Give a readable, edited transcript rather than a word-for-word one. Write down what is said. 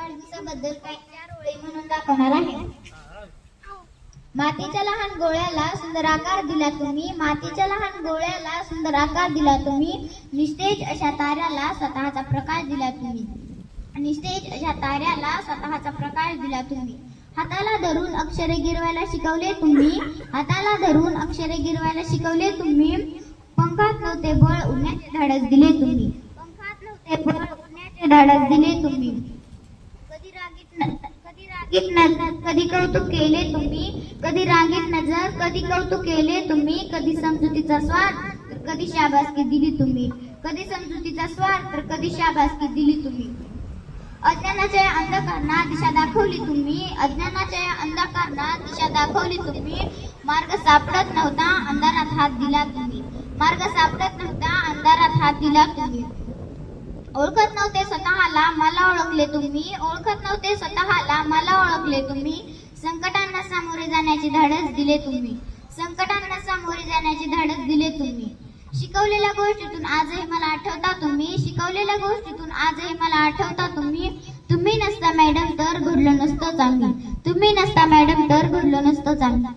वाढदिवसाबद्दल काही 4 ओळी म्हणून दाखवणार आहे. मातीच्या लहान गोळ्याला सुंदर आकार दिला तुम्ही, मातीच्या लहान गोळ्याला सुंदर आकार दिला तुम्ही, निस्तेज अशा ताऱ्याला स्वतःचा प्रकाश दिला तुम्ही, निस्तेज अशा ताऱ्याला स्वतःचा प्रकाश दिला तुम्ही. हाताला धरून अक्षरे गिरवायला शिकवले तुम्ही, हाताला धरून अक्षरे गिरवायला शिकवले तुम्ही. पंखात नव्हते बळ उडण्याचे धाडस दिले तुम्ही, पंखात नव्हते बळ उडण्याचे धाडस दिले तुम्ही. कधी कौतुक केले तुम्ही, कधी रागीत नजर, कधी कौतुक केले तुम्ही. कधी समजुतीचा स्वार्थ तर कधी शाबासकी दिली तुम्ही, कधी समजुतीचा स्वार्थ तर कधी शाबासकी दिली तुम्ही. अज्ञानाच्या अंधकारात दिशा दाखवली तुम्ही, अज्ञानाच्या अंधकारात दिशा दाखवली तुम्ही. मार्ग सापडत नव्हता अंधारात हात दिला तुम्ही, मार्ग सापडत नव्हता अंधारात हात दिला तुम्ही. ओळखत नव्हते स्वतःला मला ओळखले तुम्ही, ओळखत नव्हते स्वतःला मला ओळखले तुम्ही. संकटांना सामोरे जाण्याचे धाडस दिले तुम्ही, संकटांना सामोरे जाण्याचे धाडस दिले तुम्ही. शिकवलेल्या गोष्टीतून आजही मला आठवता तुम्ही, शिकवलेल्या गोष्टीतून आजही मला आठवता तुम्ही. तुम्ही नसता मॅडम तर घडलं नसतं चांगलं, तुम्ही नसता मॅडम तर घडलं नसतं चांगलं.